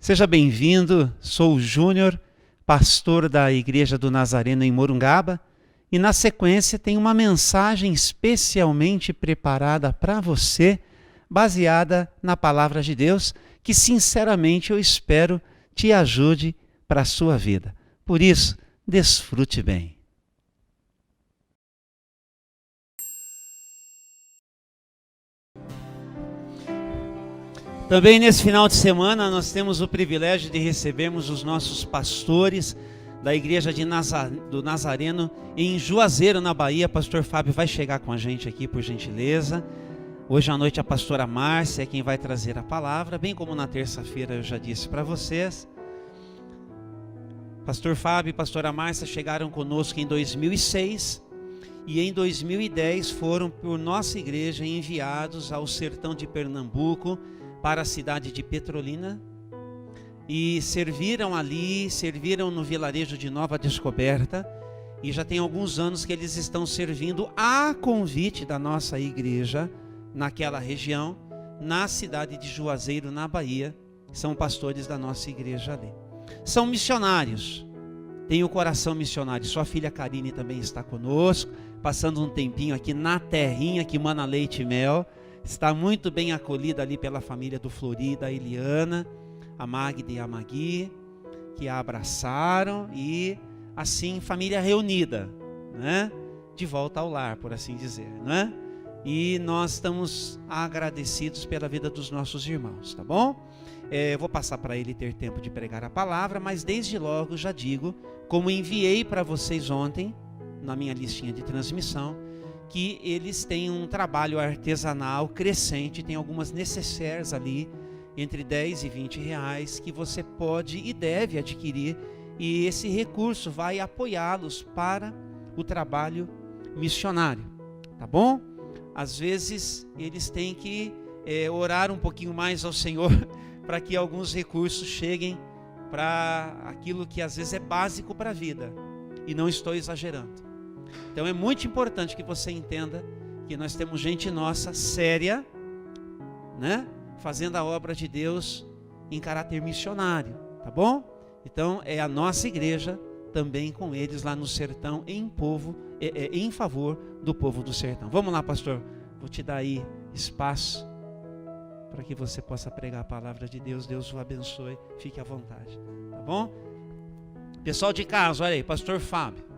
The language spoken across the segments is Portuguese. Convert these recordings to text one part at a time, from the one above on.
Seja bem-vindo, sou o Júnior, pastor da Igreja do Nazareno em Morungaba, e na sequência tem uma mensagem especialmente preparada para você, baseada na Palavra de Deus, que sinceramente eu espero te ajude para a sua vida. Por isso, desfrute bem. Também nesse final de semana nós temos o privilégio de recebermos os nossos pastores da Igreja do Nazareno em Juazeiro, na Bahia. Pastor Fábio vai chegar com a gente aqui, por gentileza. Hoje à noite a pastora Márcia é quem vai trazer a palavra, bem como na terça-feira eu já disse para vocês. Pastor Fábio e pastora Márcia chegaram conosco em 2006 e em 2010 foram por nossa igreja enviados ao sertão de Pernambuco, para a cidade de Petrolina, e serviram no vilarejo de Nova Descoberta, e já tem alguns anos que eles estão servindo a convite da nossa igreja naquela região, na cidade de Juazeiro, na Bahia. São pastores da nossa igreja ali. São missionários, têm o coração missionário. Sua filha Karine também está conosco, passando um tempinho aqui na terrinha que mana leite e mel. Está muito bem acolhida ali pela família do Florida, a Eliana, a Magda e a Magui, que a abraçaram, e assim, família reunida, né? De volta ao lar, por assim dizer, né? E nós estamos agradecidos pela vida dos nossos irmãos, tá bom? Vou passar para ele ter tempo de pregar a palavra, mas desde logo já digo, como enviei para vocês ontem, na minha listinha de transmissão, que eles têm um trabalho artesanal crescente, tem algumas necessaires ali, entre 10 e 20 reais, que você pode e deve adquirir, e esse recurso vai apoiá-los para o trabalho missionário, tá bom? Às vezes eles têm que orar um pouquinho mais ao Senhor, para que alguns recursos cheguem para aquilo que às vezes é básico para a vida, e não estou exagerando. Então é muito importante que você entenda que nós temos gente nossa, séria, né? Fazendo a obra de Deus em caráter missionário, tá bom? Então é a nossa igreja também com eles lá no sertão, em favor do povo do sertão. Vamos lá, pastor, vou te dar aí espaço para que você possa pregar a palavra de Deus. Deus o abençoe, fique à vontade, tá bom? Pessoal de casa, olha aí, pastor Fábio.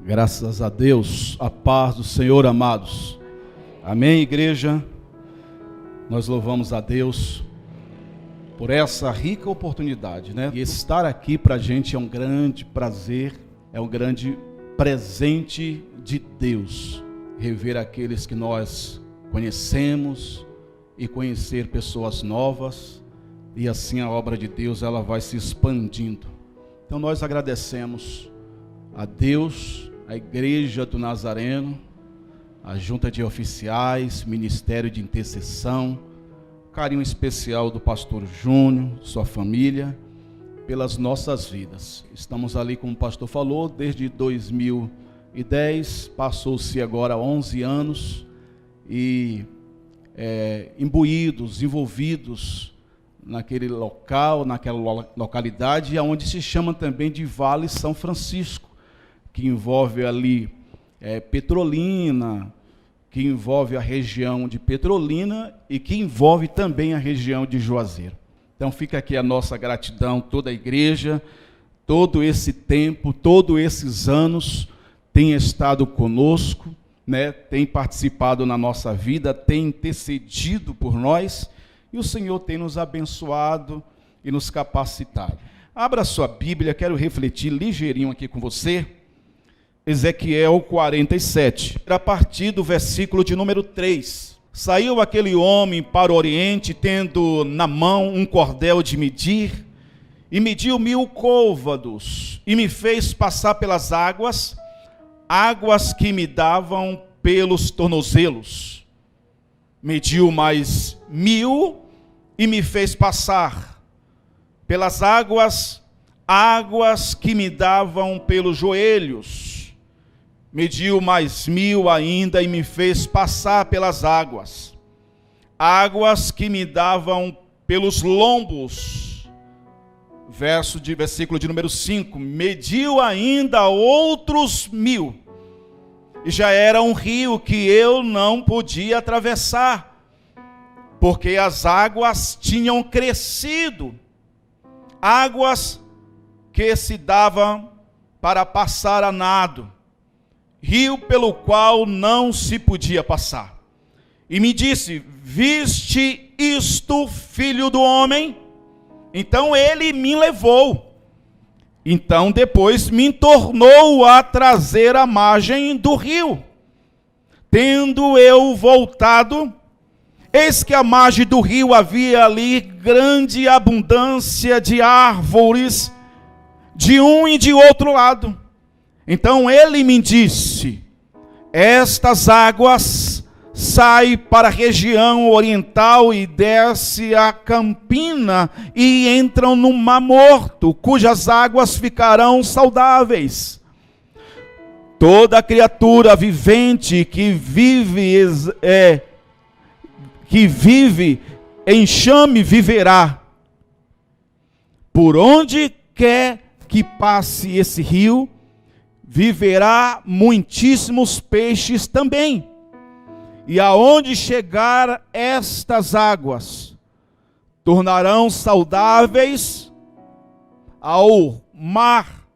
Graças a Deus, a paz do Senhor, amados. Amém, igreja? Nós louvamos a Deus por essa rica oportunidade, né? E estar aqui para a gente é um grande prazer, é um grande presente de Deus. Rever aqueles que nós conhecemos e conhecer pessoas novas, e assim a obra de Deus ela vai se expandindo. Então nós agradecemos a Deus, a Igreja do Nazareno, a Junta de Oficiais, Ministério de Intercessão, carinho especial do pastor Júnior, sua família, pelas nossas vidas. Estamos ali, como o pastor falou, desde 2010, passou-se agora 11 anos, e imbuídos, envolvidos naquele local, naquela localidade, onde se chama também de Vale São Francisco, que envolve ali Petrolina, que envolve a região de Petrolina e que envolve também a região de Juazeiro. Então fica aqui a nossa gratidão, toda a igreja, todo esse tempo, todos esses anos tem estado conosco, né? Tem participado na nossa vida, tem intercedido por nós, e o Senhor tem nos abençoado e nos capacitado. Abra sua Bíblia, quero refletir ligeirinho aqui com você, Ezequiel 47, a partir do versículo de número 3. Saiu aquele homem para o oriente, tendo na mão um cordel de medir, e mediu 1000 côvados, e me fez passar pelas águas que me davam pelos tornozelos. Mediu mais 1000, e me fez passar pelas águas que me davam pelos joelhos. Mediu mais 1000 ainda, e me fez passar pelas águas que me davam pelos lombos. versículo de número 5, mediu ainda outros 1000, e já era um rio que eu não podia atravessar, porque as águas tinham crescido, águas que se davam para passar a nado, rio pelo qual não se podia passar. E me disse: viste isto, filho do homem? Então ele me levou. Então depois me tornou a trazer à margem do rio. Tendo eu voltado, eis que à margem do rio havia ali grande abundância de árvores, de um e de outro lado. Então ele me disse: estas águas saem para a região oriental e desce a campina e entram no Mar Morto, cujas águas ficarão saudáveis. Toda criatura vivente que vive enxame viverá. Por onde quer que passe esse rio, viverá muitíssimos peixes também. E aonde chegar estas águas, tornarão saudáveis ao mar,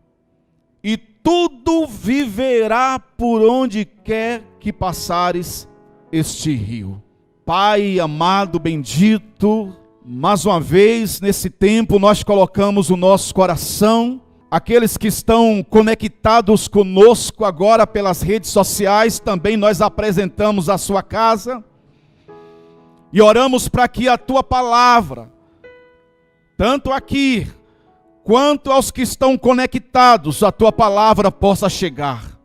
e tudo viverá por onde quer que passares este rio. Pai amado, bendito, mais uma vez nesse tempo nós colocamos o nosso coração, aqueles que estão conectados conosco agora pelas redes sociais, também nós apresentamos a sua casa e oramos para que a tua palavra, tanto aqui quanto aos que estão conectados, a tua palavra possa chegar,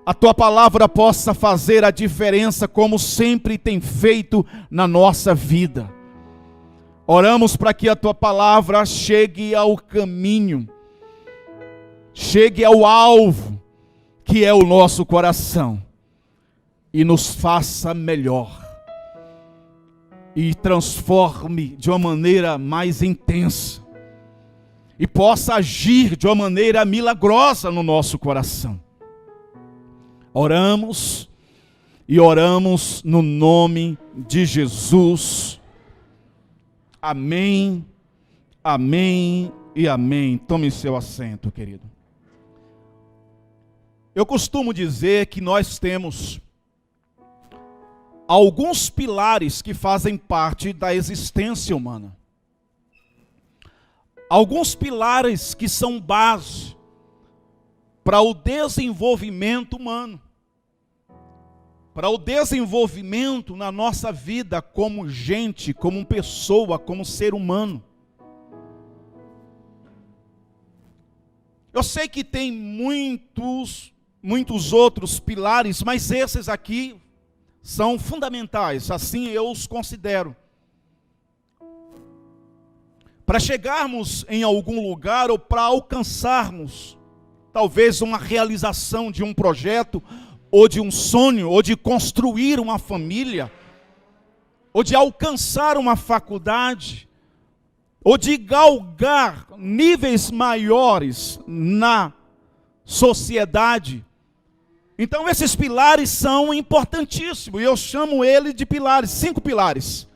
a tua palavra possa fazer a diferença como sempre tem feito na nossa vida. Oramos para que a tua palavra chegue ao caminho, chegue ao alvo, que é o nosso coração, e nos faça melhor, e transforme de uma maneira mais intensa, e possa agir de uma maneira milagrosa no nosso coração. Oramos, e oramos no nome de Jesus. Amém, amém e amém. Tome seu assento, querido. Eu costumo dizer que nós temos alguns pilares que fazem parte da existência humana. Alguns pilares que são base para o desenvolvimento humano, para o desenvolvimento na nossa vida como gente, como pessoa, como ser humano. Eu sei que tem muitos outros pilares, mas esses aqui são fundamentais, assim eu os considero. Para chegarmos em algum lugar ou para alcançarmos talvez uma realização de um projeto, ou de um sonho, ou de construir uma família, ou de alcançar uma faculdade, ou de galgar níveis maiores na sociedade. Então esses pilares são importantíssimos, e eu chamo ele de pilares, 5 pilares: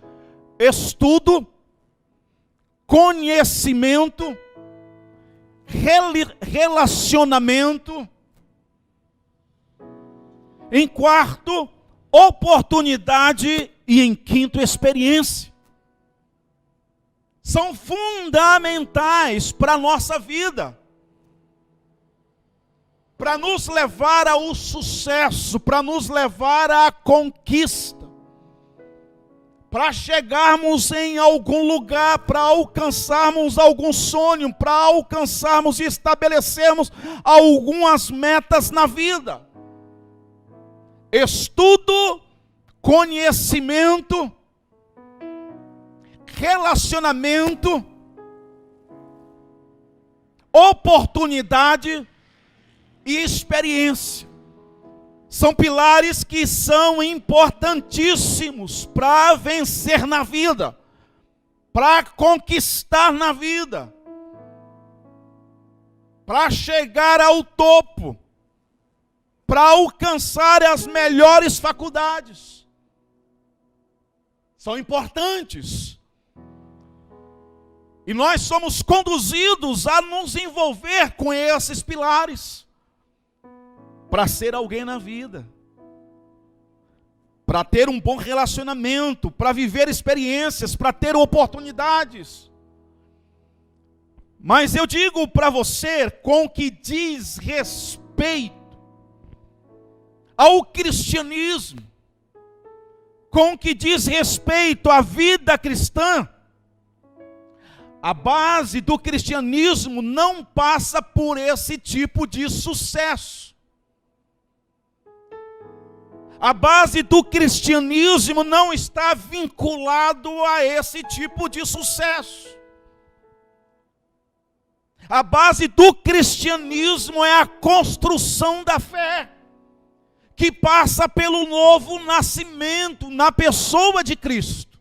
estudo, conhecimento, relacionamento, em quarto, oportunidade, e em quinto, experiência. São fundamentais para a nossa vida, para nos levar ao sucesso, para nos levar à conquista, para chegarmos em algum lugar, para alcançarmos algum sonho, para alcançarmos e estabelecermos algumas metas na vida. Estudo, conhecimento, relacionamento, oportunidade e experiência. São pilares que são importantíssimos para vencer na vida, para conquistar na vida. para chegar ao topo, para alcançar as melhores faculdades. São importantes. E nós somos conduzidos a nos envolver com esses pilares, para ser alguém na vida, para ter um bom relacionamento, para viver experiências, para ter oportunidades. Mas eu digo para você, com o que diz respeito ao cristianismo, com o que diz respeito à vida cristã, a base do cristianismo não passa por esse tipo de sucesso. A base do cristianismo não está vinculado a esse tipo de sucesso. A base do cristianismo é a construção da fé, que passa pelo novo nascimento na pessoa de Cristo.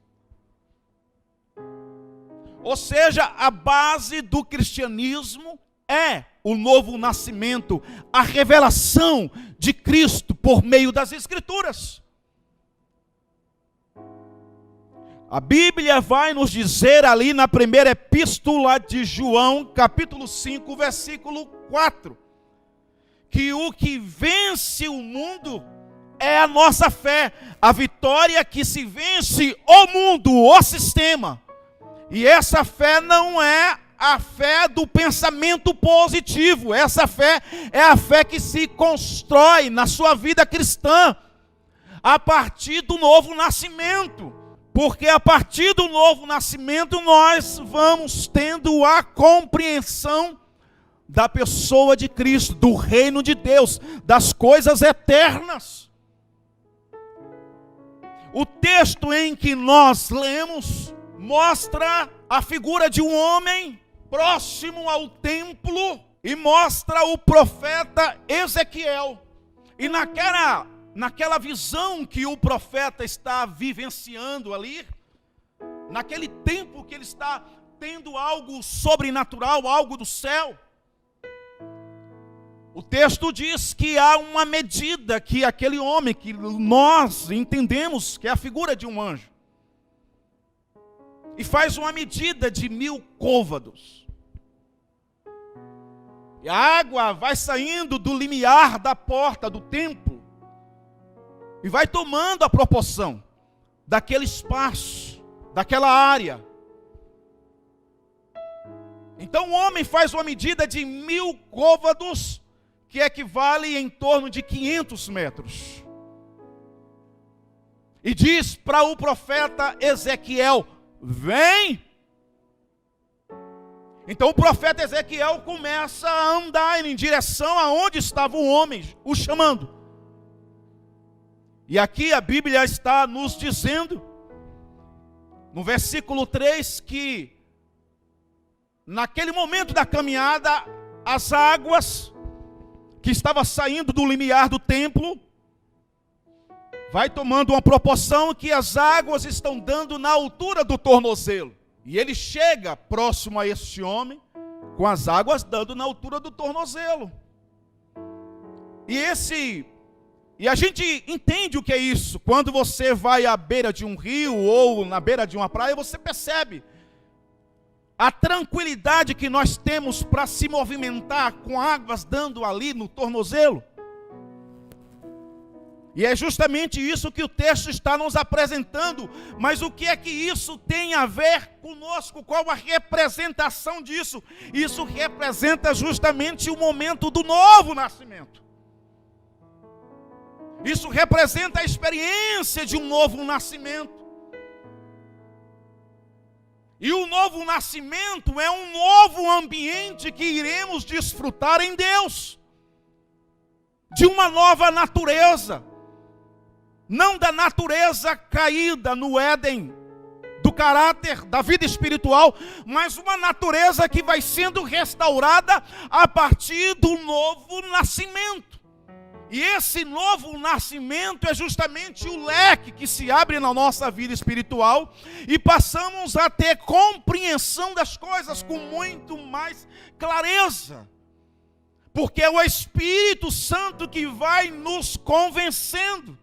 Ou seja, a base do cristianismo é o novo nascimento, a revelação de Cristo por meio das Escrituras. A Bíblia vai nos dizer ali na primeira epístola de João, capítulo 5, versículo 4, que o que vence o mundo é a nossa fé, a vitória que se vence o mundo, o sistema. E essa fé não é a fé do pensamento positivo, essa fé é a fé que se constrói na sua vida cristã, a partir do novo nascimento. Porque a partir do novo nascimento nós vamos tendo a compreensão da pessoa de Cristo, do reino de Deus, das coisas eternas. O texto em que nós lemos mostra a figura de um homem próximo ao templo e mostra o profeta Ezequiel. E naquela visão que o profeta está vivenciando ali, naquele tempo que ele está tendo algo sobrenatural, algo do céu, o texto diz que há uma medida que aquele homem, que nós entendemos que é a figura de um anjo, e faz uma medida de 1000 côvados. E a água vai saindo do limiar da porta do templo e vai tomando a proporção daquele espaço, daquela área. Então o homem faz uma medida de 1000 côvados, que equivale em torno de 500 metros. E diz para o profeta Ezequiel: vem. Então o profeta Ezequiel começa a andar em direção aonde estava o homem, o chamando. E aqui a Bíblia está nos dizendo, no versículo 3, que naquele momento da caminhada, as águas que estavam saindo do limiar do templo, vai tomando uma proporção que as águas estão dando na altura do tornozelo. E ele chega próximo a este homem, com as águas dando na altura do tornozelo. E a gente entende o que é isso. Quando você vai à beira de um rio ou na beira de uma praia, você percebe a tranquilidade que nós temos para se movimentar com águas dando ali no tornozelo. E é justamente isso que o texto está nos apresentando. Mas o que é que isso tem a ver conosco? Qual a representação disso? Isso representa justamente o momento do novo nascimento. Isso representa a experiência de um novo nascimento. E o novo nascimento é um novo ambiente que iremos desfrutar em Deus. De uma nova natureza. Não da natureza caída no Éden, do caráter, da vida espiritual, mas uma natureza que vai sendo restaurada a partir do novo nascimento. E esse novo nascimento é justamente o leque que se abre na nossa vida espiritual e passamos a ter compreensão das coisas com muito mais clareza. Porque é o Espírito Santo que vai nos convencendo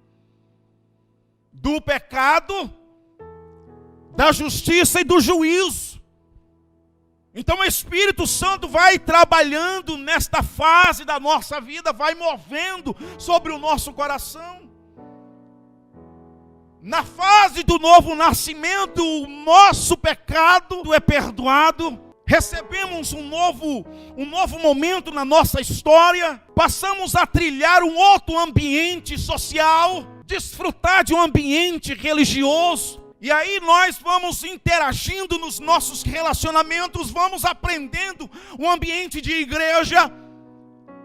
do pecado, da justiça e do juízo. Então o Espírito Santo vai trabalhando nesta fase da nossa vida, vai movendo sobre o nosso coração. Na fase do novo nascimento, o nosso pecado é perdoado. Recebemos um novo momento na nossa história. Passamos a trilhar um outro ambiente social, desfrutar de um ambiente religioso. E aí nós vamos interagindo nos nossos relacionamentos, vamos aprendendo o ambiente de igreja,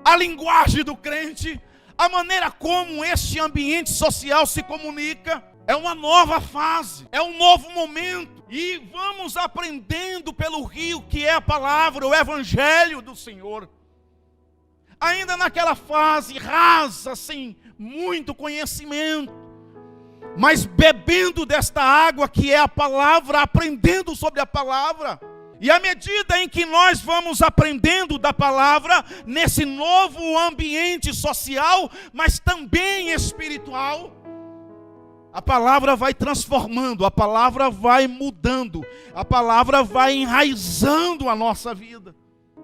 a linguagem do crente, a maneira como esse ambiente social se comunica. É uma nova fase, é um novo momento. E vamos aprendendo pelo rio que é a palavra, o evangelho do Senhor. Ainda naquela fase rasa, sem muito conhecimento, mas bebendo desta água que é a palavra, aprendendo sobre a palavra. E à medida em que nós vamos aprendendo da palavra, nesse novo ambiente social, mas também espiritual, a palavra vai transformando, a palavra vai mudando, a palavra vai enraizando a nossa vida.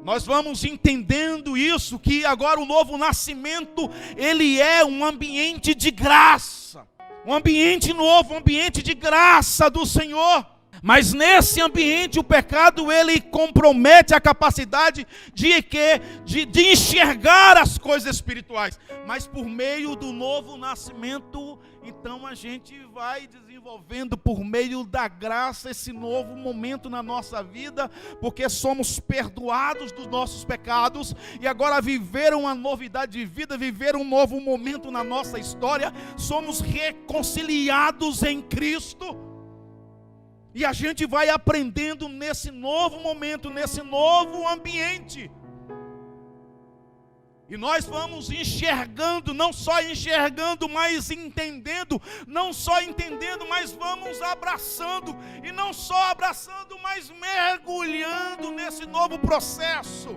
Nós vamos entendendo isso, que agora o novo nascimento, ele é um ambiente de graça. Um ambiente novo, um ambiente de graça do Senhor. Mas nesse ambiente o pecado, ele compromete a capacidade de enxergar as coisas espirituais. Mas por meio do novo nascimento, então a gente vai desenvolvendo por meio da graça esse novo momento na nossa vida, porque somos perdoados dos nossos pecados e agora viver uma novidade de vida, viver um novo momento na nossa história, somos reconciliados em Cristo. E a gente vai aprendendo nesse novo momento, nesse novo ambiente. E nós vamos enxergando, não só enxergando, mas entendendo. Não só entendendo, mas vamos abraçando. E não só abraçando, mas mergulhando nesse novo processo.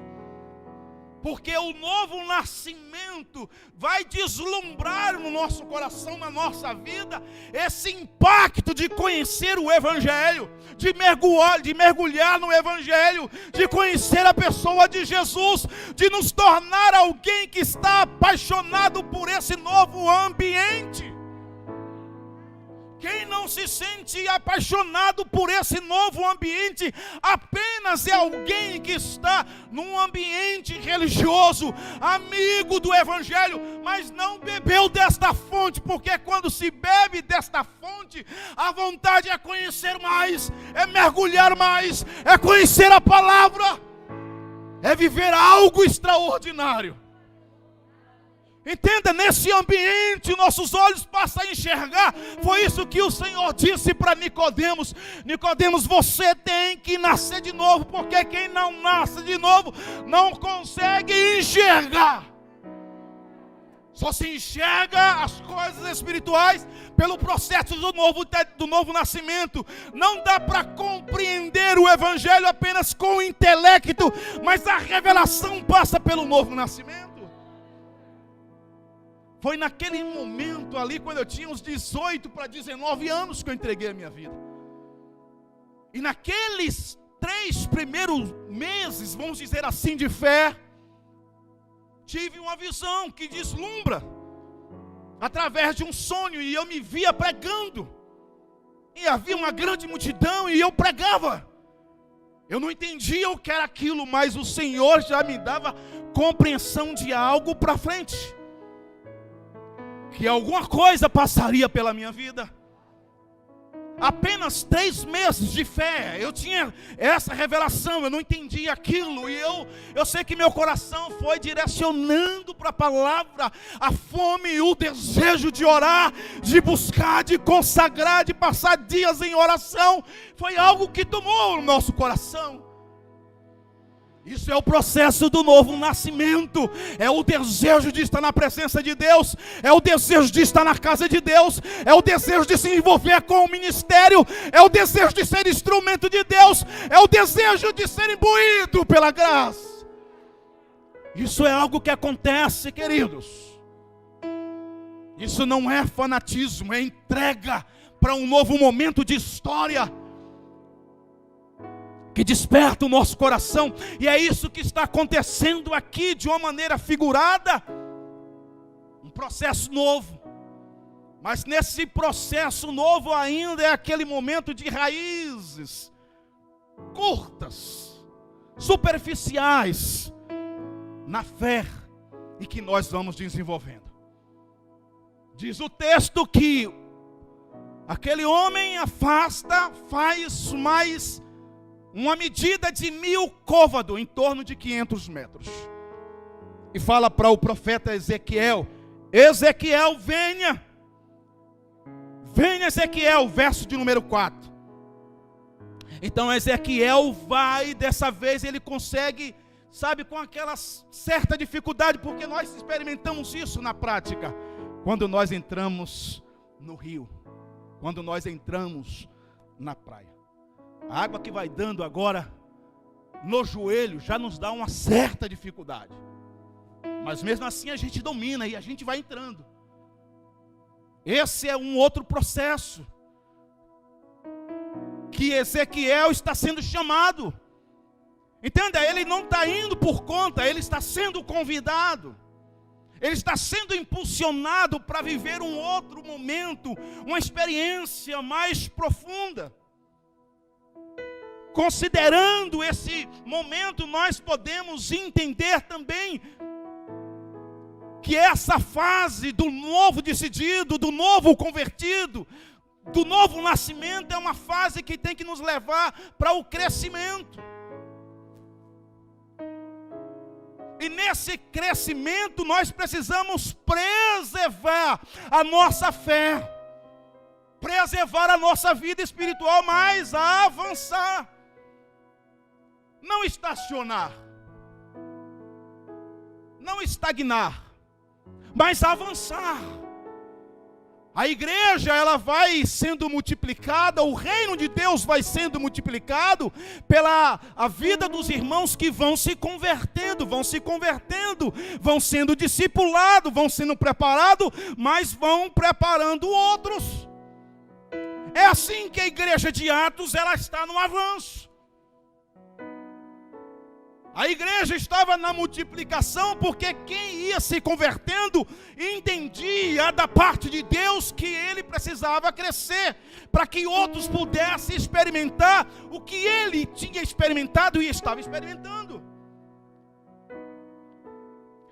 Porque o novo nascimento vai deslumbrar no nosso coração, na nossa vida, esse impacto de conhecer o Evangelho, de mergulhar no Evangelho, de conhecer a pessoa de Jesus, de nos tornar alguém que está apaixonado por esse novo ambiente. Quem não se sente apaixonado por esse novo ambiente, apenas é alguém que está num ambiente religioso, amigo do Evangelho, mas não bebeu desta fonte, porque quando se bebe desta fonte, a vontade é conhecer mais, é mergulhar mais, é conhecer a palavra, é viver algo extraordinário. Entenda, nesse ambiente nossos olhos passam a enxergar. Foi isso que o Senhor disse para Nicodemos. Nicodemos, você tem que nascer de novo, porque quem não nasce de novo não consegue enxergar. Só se enxerga as coisas espirituais pelo processo do novo nascimento. Não dá para compreender o Evangelho apenas com o intelecto, mas a revelação passa pelo novo nascimento. Foi naquele momento ali, quando eu tinha uns 18 para 19 anos, que eu entreguei a minha vida. E naqueles 3 primeiros meses, vamos dizer assim, de fé, tive uma visão que deslumbra, através de um sonho, e eu me via pregando. E havia uma grande multidão, e eu pregava. Eu não entendia o que era aquilo, mas o Senhor já me dava compreensão de algo para frente. Que alguma coisa passaria pela minha vida. Apenas 3 meses de fé, eu tinha essa revelação, eu não entendia aquilo. E eu sei que meu coração foi direcionando para a palavra, a fome e o desejo de orar, de buscar, de consagrar, de passar dias em oração. Foi algo que tomou o nosso coração. Isso é o processo do novo nascimento. É o desejo de estar na presença de Deus. É o desejo de estar na casa de Deus. É o desejo de se envolver com o ministério. É o desejo de ser instrumento de Deus. É o desejo de ser imbuído pela graça. Isso é algo que acontece, queridos. Isso não é fanatismo, é entrega para um novo momento de história que desperta o nosso coração. E é isso que está acontecendo aqui de uma maneira figurada. Um processo novo. Mas nesse processo novo ainda é aquele momento de raízes curtas, superficiais na fé e que nós vamos desenvolvendo. Diz o texto que aquele homem faz mais uma medida de 1000 côvados, em torno de 500 metros. E fala para o profeta Ezequiel: Ezequiel, venha. Venha, Ezequiel, verso de número 4. Então Ezequiel vai, dessa vez ele consegue, sabe, com aquela certa dificuldade, porque nós experimentamos isso na prática. Quando nós entramos no rio, quando nós entramos na praia, a água que vai dando agora no joelho já nos dá uma certa dificuldade. Mas mesmo assim a gente domina e a gente vai entrando. Esse é um outro processo que Ezequiel está sendo chamado. Entenda, ele não está indo por conta, ele está sendo convidado. Ele está sendo impulsionado para viver um outro momento, uma experiência mais profunda. Considerando esse momento, nós podemos entender também que essa fase do novo decidido, do novo convertido, do novo nascimento, é uma fase que tem que nos levar para o crescimento. E nesse crescimento nós precisamos preservar a nossa fé, preservar a nossa vida espiritual, mas avançar. Não estacionar, não estagnar, mas avançar. A igreja, ela vai sendo multiplicada, o reino de Deus vai sendo multiplicado pela a vida dos irmãos que vão se convertendo, vão sendo discipulados, vão sendo preparados, mas vão preparando outros. É assim que a igreja de Atos, ela está no avanço. A igreja estava na multiplicação porque quem ia se convertendo entendia da parte de Deus que ele precisava crescer para que outros pudessem experimentar o que ele tinha experimentado e estava experimentando.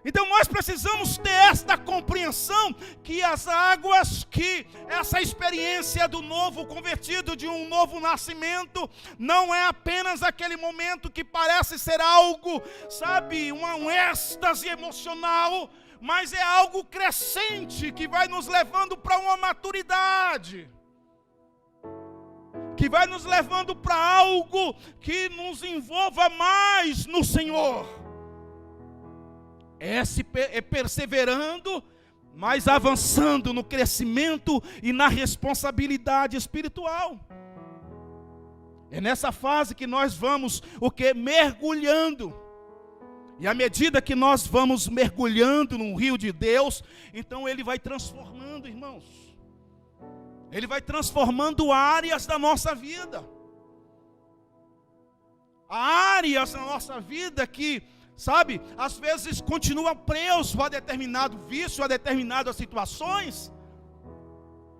Então nós precisamos ter esta compreensão que as águas, que essa experiência do novo convertido, de um novo nascimento, não é apenas aquele momento que parece ser algo, sabe, um êxtase emocional, mas é algo crescente que vai nos levando para uma maturidade, que vai nos levando para algo que nos envolva mais no Senhor. É perseverando, mas avançando no crescimento e na responsabilidade espiritual. É nessa fase que nós vamos, mergulhando. E à medida que nós vamos mergulhando no rio de Deus, então ele vai transformando, irmãos. Ele vai transformando áreas da nossa vida. Áreas da nossa vida que, sabe, às vezes continua preso a determinado vício, a determinadas situações.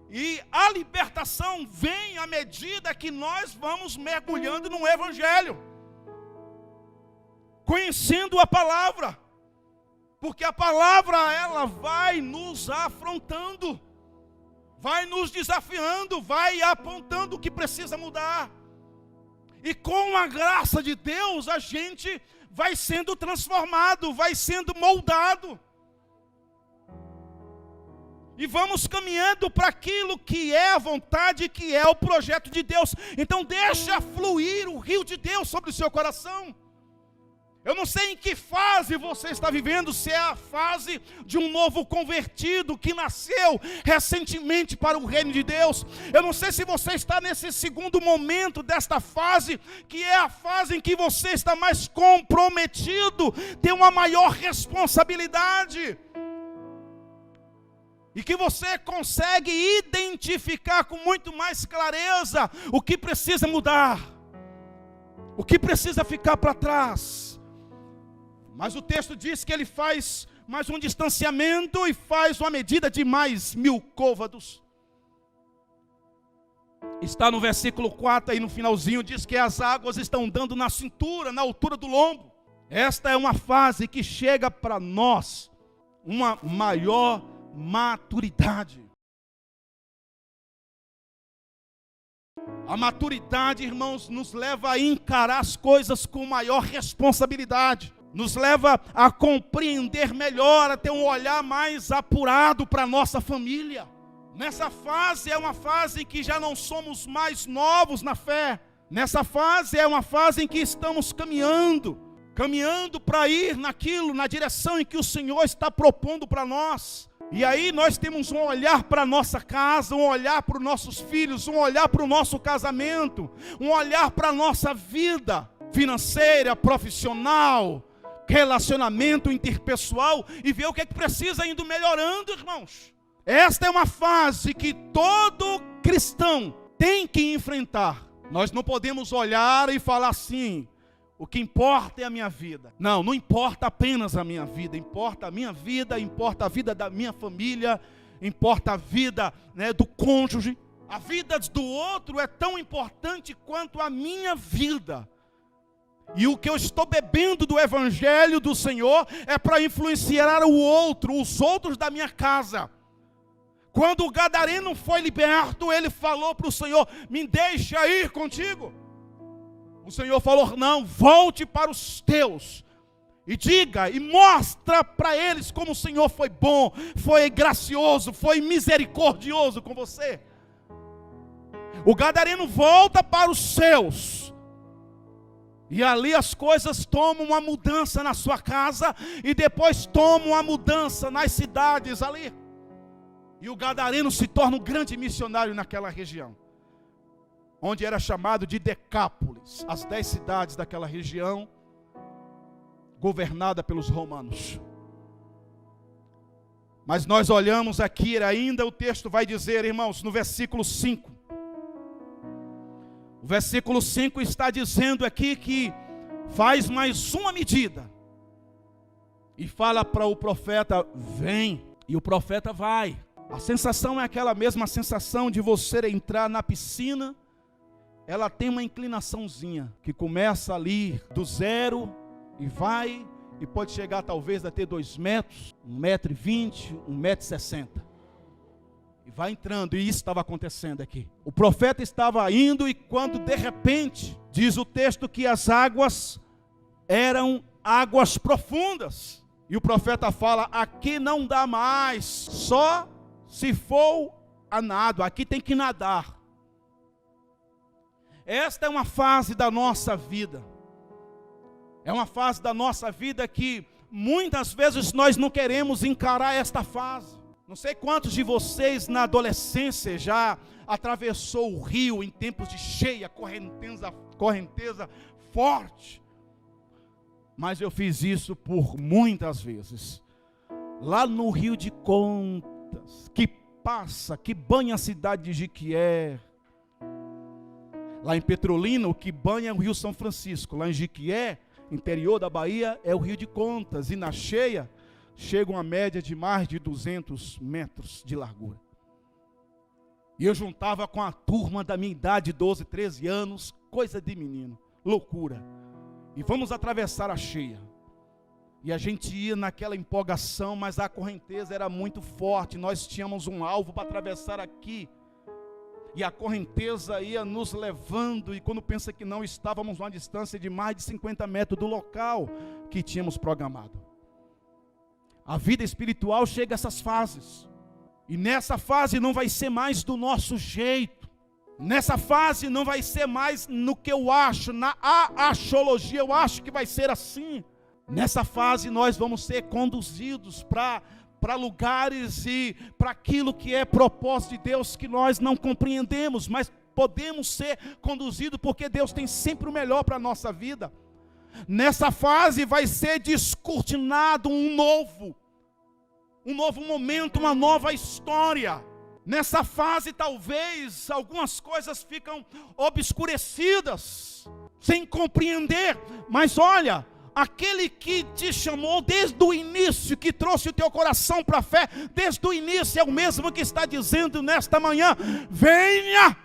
E a libertação vem à medida que nós vamos mergulhando no Evangelho, conhecendo a palavra. Porque a palavra, ela vai nos afrontando, vai nos desafiando, vai apontando o que precisa mudar. E com a graça de Deus, a gente vai sendo transformado, vai sendo moldado. E vamos caminhando para aquilo que é a vontade, que é o projeto de Deus. Então deixa fluir o rio de Deus sobre o seu coração. Eu não sei em que fase você está vivendo, se é a fase de um novo convertido que nasceu recentemente para o reino de Deus. Eu não sei se você está nesse segundo momento desta fase, que é a fase em que você está mais comprometido, tem uma maior responsabilidade. E que você consegue identificar com muito mais clareza o que precisa mudar, o que precisa ficar para trás. Mas o texto diz que ele faz mais um distanciamento e faz uma medida de mais 1000 côvados. Está no versículo 4 aí no finalzinho, diz que as águas estão dando na cintura, na altura do lombo. Esta é uma fase que chega para nós, uma maior maturidade. A maturidade, irmãos, nos leva a encarar as coisas com maior responsabilidade. Nos leva a compreender melhor, a ter um olhar mais apurado para a nossa família. Nessa fase é uma fase em que já não somos mais novos na fé. Nessa fase é uma fase em que estamos caminhando para ir naquilo, na direção em que o Senhor está propondo para nós. E aí nós temos um olhar para a nossa casa, um olhar para os nossos filhos, um olhar para o nosso casamento, um olhar para a nossa vida financeira, profissional, relacionamento interpessoal, e ver o que é que precisa indo melhorando, irmãos. Esta é uma fase que todo cristão tem que enfrentar. Nós não podemos olhar e falar assim: o que importa é a minha vida. Não, não importa apenas a minha vida, importa a minha vida, importa a vida da minha família, importa a vida, do cônjuge. A vida do outro é tão importante quanto a minha vida. E o que eu estou bebendo do Evangelho do Senhor é para influenciar o outro, os outros da minha casa. Quando o gadareno foi liberto, ele falou para o Senhor: me deixa ir contigo. O Senhor falou: não, volte para os teus. E diga, e mostra para eles como o Senhor foi bom, foi gracioso, foi misericordioso com você. O gadareno volta para os seus. E ali as coisas tomam uma mudança na sua casa, e depois tomam uma mudança nas cidades ali. E o gadareno se torna um grande missionário naquela região, onde era chamado de Decápolis, as 10 cidades daquela região, governada pelos romanos. Mas nós olhamos aqui, ainda o texto vai dizer, irmãos, no versículo 5. O versículo 5 está dizendo aqui que faz mais uma medida. E fala para o profeta: vem. E o profeta vai. A sensação é aquela mesma sensação de você entrar na piscina. Ela tem uma inclinaçãozinha, que começa ali do zero e vai, e pode chegar talvez a ter 2 metros, 1,20 m, 1,60 m. E vai entrando, e isso estava acontecendo aqui. O profeta estava indo, e quando de repente, diz o texto que as águas eram águas profundas. E o profeta fala: aqui não dá mais, só se for a nado, aqui tem que nadar. Esta é uma fase da nossa vida. É uma fase da nossa vida que muitas vezes nós não queremos encarar esta fase. Não sei quantos de vocês na adolescência já atravessou o rio em tempos de cheia, correnteza forte. Mas eu fiz isso por muitas vezes. Lá no Rio de Contas, que passa, que banha a cidade de Jequié. Lá em Petrolina, o que banha é o Rio São Francisco. Lá em Jequié, interior da Bahia, é o Rio de Contas. E na cheia, chega uma média de mais de 200 metros de largura. E eu juntava com a turma da minha idade, 12, 13 anos, coisa de menino, loucura. E vamos atravessar a cheia. E a gente ia naquela empolgação, mas a correnteza era muito forte. Nós tínhamos um alvo para atravessar aqui. E a correnteza ia nos levando, e quando pensa que não, estávamos a uma distância de mais de 50 metros do local que tínhamos programado. A vida espiritual chega a essas fases. E nessa fase não vai ser mais do nosso jeito. Nessa fase não vai ser mais no que eu acho, na achologia, eu acho que vai ser assim. Nessa fase nós vamos ser conduzidos para lugares e para aquilo que é propósito de Deus que nós não compreendemos, mas podemos ser conduzidos porque Deus tem sempre o melhor para a nossa vida. Nessa fase vai ser descortinado um novo momento, uma nova história. Nessa fase talvez algumas coisas ficam obscurecidas, sem compreender, mas olha, aquele que te chamou desde o início, que trouxe o teu coração para a fé, desde o início, é o mesmo que está dizendo nesta manhã: venha!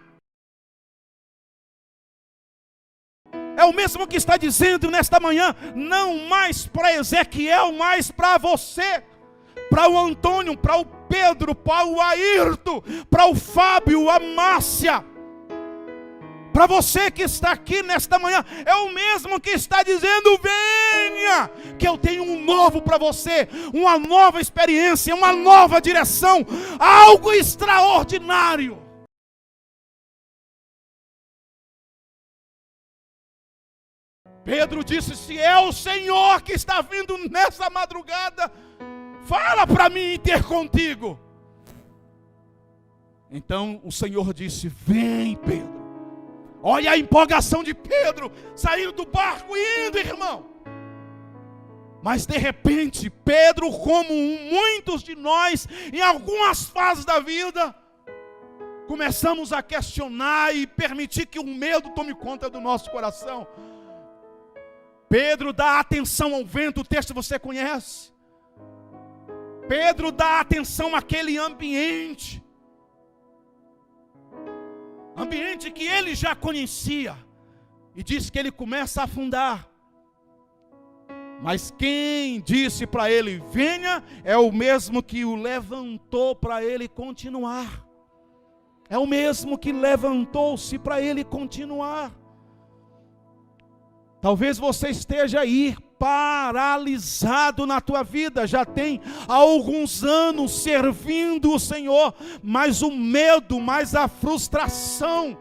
É o mesmo que está dizendo nesta manhã, não mais para Ezequiel, mas para você, para o Antônio, para o Pedro, para o Ayrton, para o Fábio, a Márcia, para você que está aqui nesta manhã, é o mesmo que está dizendo: venha, que eu tenho um novo para você, uma nova experiência, uma nova direção, algo extraordinário. Pedro disse: se é o Senhor que está vindo nessa madrugada, fala para mim ter contigo. Então o Senhor disse: vem, Pedro. Olha a empolgação de Pedro, saindo do barco e indo, irmão. Mas de repente, Pedro, como muitos de nós, em algumas fases da vida, começamos a questionar e permitir que o medo tome conta do nosso coração. Pedro dá atenção ao vento, o texto você conhece. Pedro dá atenção àquele ambiente que ele já conhecia, e diz que ele começa a afundar. Mas quem disse para ele venha, é o mesmo que o levantou para ele continuar. É o mesmo que levantou-se para ele continuar. Talvez você esteja aí paralisado na tua vida, já tem alguns anos servindo o Senhor, mas o medo, mas a frustração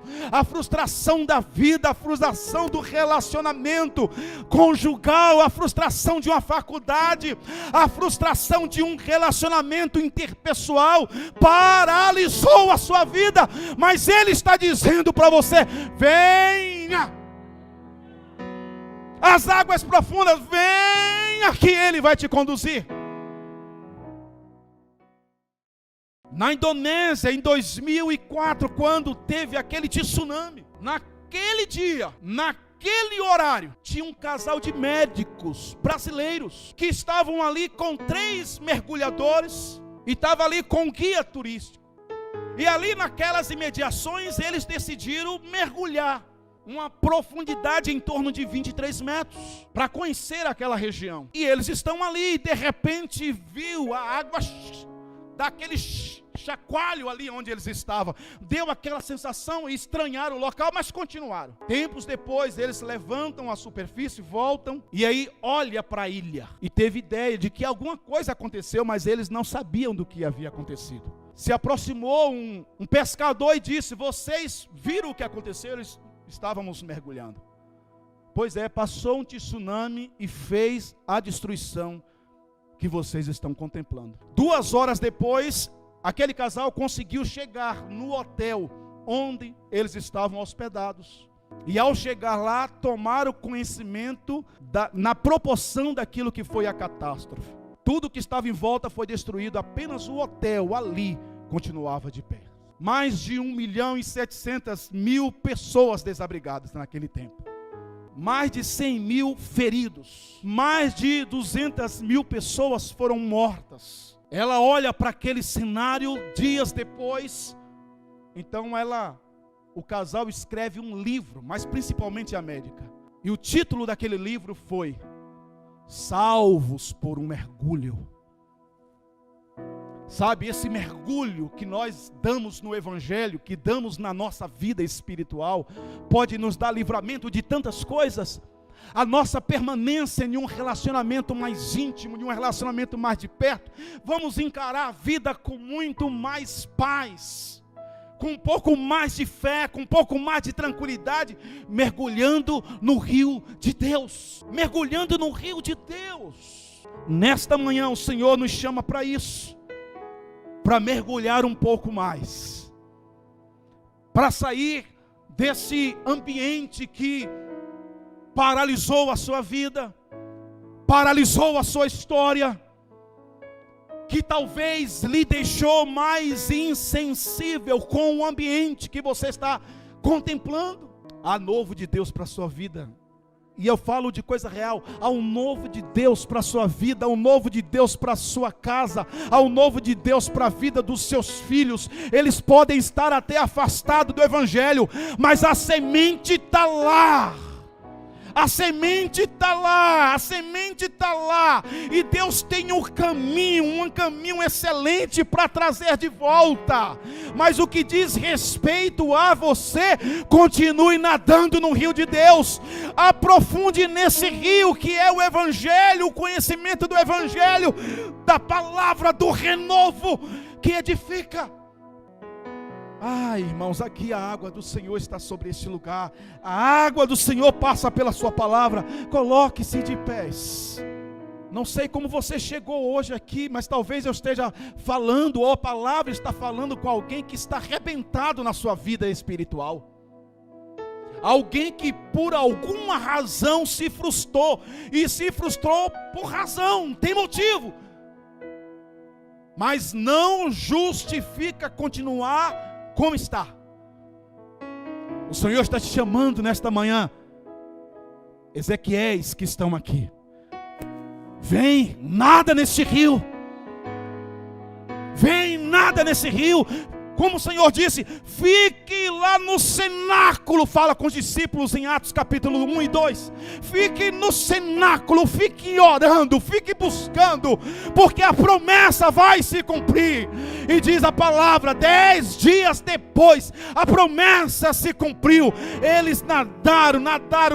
da vida, a frustração do relacionamento conjugal, a frustração de uma faculdade, a frustração de um relacionamento interpessoal, paralisou a sua vida, mas Ele está dizendo para você: venha! As águas profundas, venha que Ele vai te conduzir. Na Indonésia, em 2004, quando teve aquele tsunami, naquele dia, naquele horário, tinha um casal de médicos brasileiros que estavam ali com 3 mergulhadores e estavam ali com um guia turístico. E ali naquelas imediações eles decidiram mergulhar uma profundidade em torno de 23 metros, para conhecer aquela região. E eles estão ali, e de repente viu a água daquele chacoalho ali onde eles estavam. Deu aquela sensação e estranharam o local, mas continuaram. Tempos depois, eles levantam a superfície, voltam, e aí olha para a ilha. E teve ideia de que alguma coisa aconteceu, mas eles não sabiam do que havia acontecido. Se aproximou um pescador e disse: vocês viram o que aconteceu? Eles estávamos mergulhando. Pois é, passou um tsunami e fez a destruição que vocês estão contemplando. 2 horas depois, aquele casal conseguiu chegar no hotel onde eles estavam hospedados. E ao chegar lá, tomaram conhecimento na proporção daquilo que foi a catástrofe. Tudo que estava em volta foi destruído, apenas o hotel ali continuava de pé. Mais de 1.700.000 pessoas desabrigadas naquele tempo. Mais de 100.000 feridos. Mais de 200.000 pessoas foram mortas. Ela olha para aquele cenário dias depois. Então o casal escreve um livro, mas principalmente a médica. E o título daquele livro foi Salvos por um Mergulho. Sabe, esse mergulho que nós damos no Evangelho, que damos na nossa vida espiritual, pode nos dar livramento de tantas coisas. A nossa permanência em um relacionamento mais íntimo, em um relacionamento mais de perto, vamos encarar a vida com muito mais paz, com um pouco mais de fé, com um pouco mais de tranquilidade, mergulhando no rio de Deus. Mergulhando no rio de Deus. Nesta manhã o Senhor nos chama para isso. Para mergulhar um pouco mais. Para sair desse ambiente que paralisou a sua vida, paralisou a sua história, que talvez lhe deixou mais insensível com o ambiente que você está contemplando. Há novo de Deus para a sua vida. E eu falo de coisa real. Há um novo de Deus para a sua vida, há um novo de Deus para a sua casa, há um novo de Deus para a vida dos seus filhos. Eles podem estar até afastados do Evangelho, mas a semente está lá. A semente está lá, a semente está lá, e Deus tem um caminho excelente para trazer de volta. Mas o que diz respeito a você, continue nadando no rio de Deus, aprofunde nesse rio que é o Evangelho, o conhecimento do Evangelho, da palavra do renovo que edifica. Irmãos, aqui a água do Senhor está sobre este lugar. A água do Senhor passa pela sua palavra. Coloque-se de pés. Não sei como você chegou hoje aqui, mas talvez eu esteja falando, ou a palavra está falando com alguém que está arrebentado na sua vida espiritual. Alguém que por alguma razão se frustrou, e se frustrou por razão, tem motivo. Mas não justifica continuar como está. O Senhor está te chamando nesta manhã. Ezequiéis que estão aqui, vem, nada nesse rio. Vem, nada nesse rio. Como o Senhor disse, fique lá no cenáculo. Fala com os discípulos em Atos capítulo 1 e 2. Fique no cenáculo, fique orando, fique buscando, porque a promessa vai se cumprir. E diz a palavra, 10 dias depois, a promessa se cumpriu. Eles nadaram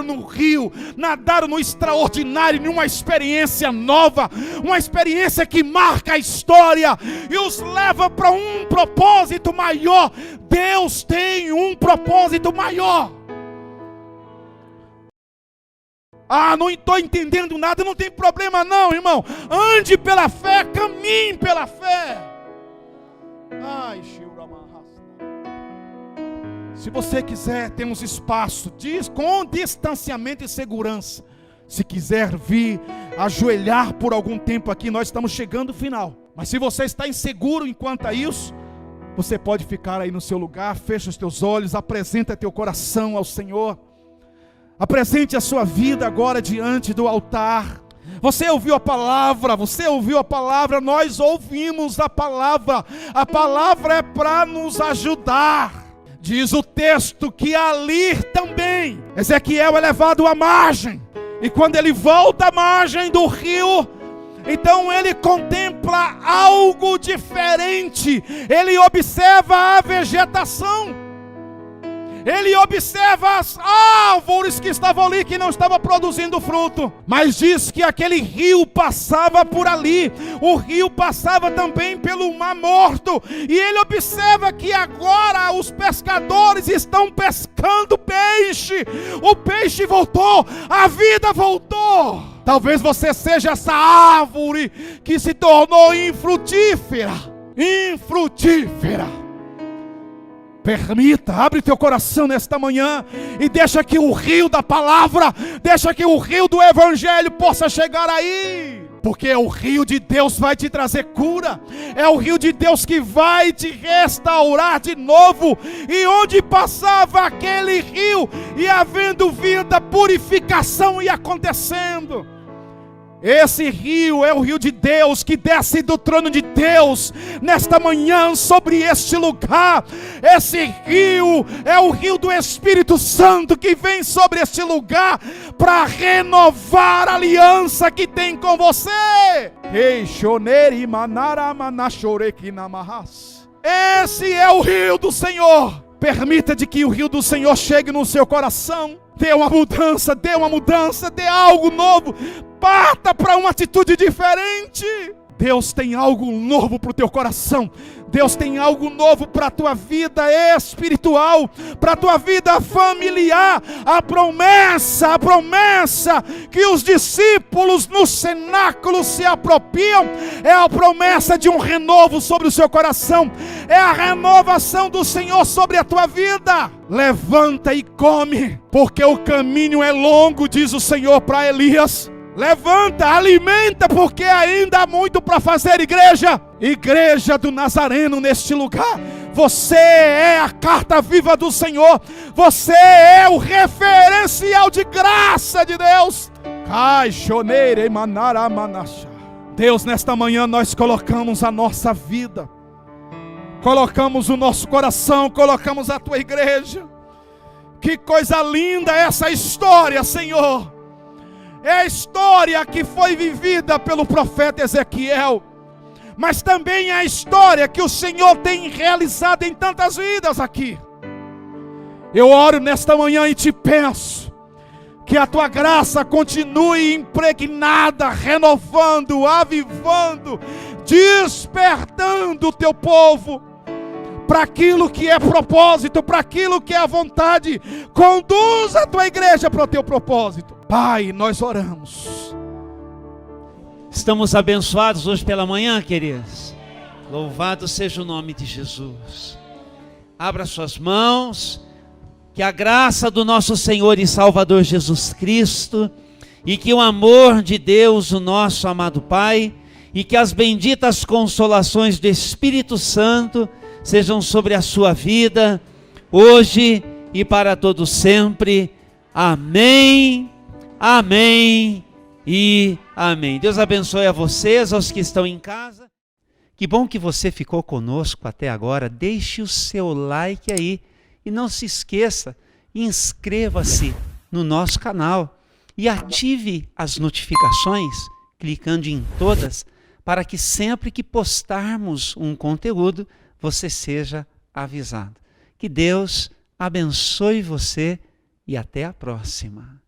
no rio, nadaram no extraordinário, numa experiência nova, uma experiência que marca a história e os leva para um propósito maior. Deus tem um propósito maior. Não estou entendendo nada, não tem problema não, irmão. Ande pela fé, caminhe pela fé. Se você quiser, temos espaço, com distanciamento e segurança. Se quiser vir ajoelhar por algum tempo aqui, nós estamos chegando ao final. Mas se você está inseguro enquanto a isso, você pode ficar aí no seu lugar, fecha os teus olhos, apresenta teu coração ao Senhor. Apresente a sua vida agora diante do altar. Você ouviu a palavra, nós ouvimos a palavra. A palavra é para nos ajudar. Diz o texto que ali também Ezequiel é levado à margem. E quando ele volta à margem do rio, então ele contempla algo diferente. Ele observa a vegetação. Ele observa as árvores que estavam ali, que não estavam produzindo fruto. Mas diz que aquele rio passava por ali. O rio passava também pelo Mar Morto. E ele observa que agora os pescadores estão pescando peixe. O peixe voltou, a vida voltou. Talvez você seja essa árvore que se tornou infrutífera. Permita, abre teu coração nesta manhã e deixa que o rio da palavra, deixa que o rio do Evangelho possa chegar aí. Porque o rio de Deus vai te trazer cura, é o rio de Deus que vai te restaurar de novo. E onde passava aquele rio, e havendo vida, purificação ia acontecendo. Esse rio é o rio de Deus que desce do trono de Deus nesta manhã sobre este lugar. Esse rio é o rio do Espírito Santo que vem sobre este lugar para renovar a aliança que tem com você. Esse é o rio do Senhor. Permita de que o rio do Senhor chegue no seu coração. Dê uma mudança, dê algo novo. Parta para uma atitude diferente. Deus tem algo novo para o teu coração. Deus tem algo novo para a tua vida espiritual, para a tua vida familiar. A promessa que os discípulos no cenáculo se apropriam é a promessa de um renovo sobre o seu coração. É a renovação do Senhor sobre a tua vida. Levanta e come, porque o caminho é longo, diz o Senhor para Elias. Levanta, alimenta, porque ainda há muito para fazer, igreja. Igreja do Nazareno neste lugar. Você é a carta viva do Senhor. Você é o referencial de graça de Deus. Deus, nesta manhã nós colocamos a nossa vida, colocamos o nosso coração, colocamos a tua igreja. Que coisa linda essa história, Senhor. É a história que foi vivida pelo profeta Ezequiel, mas também é a história que o Senhor tem realizado em tantas vidas aqui. Eu oro nesta manhã e te peço que a tua graça continue impregnada, renovando, avivando, despertando o teu povo para aquilo que é propósito, para aquilo que é a vontade. Conduz a tua igreja para o teu propósito. Pai, nós oramos. Estamos abençoados hoje pela manhã, queridos. Louvado seja o nome de Jesus. Abra suas mãos. Que a graça do nosso Senhor e Salvador Jesus Cristo, e que o amor de Deus, o nosso amado Pai, e que as benditas consolações do Espírito Santo sejam sobre a sua vida, hoje e para todo sempre. Amém, amém e amém. Deus abençoe a vocês, aos que estão em casa. Que bom que você ficou conosco até agora. Deixe o seu like aí. E não se esqueça, inscreva-se no nosso canal e ative as notificações, clicando em todas, para que sempre que postarmos um conteúdo, você seja avisado. Que Deus abençoe você e até a próxima.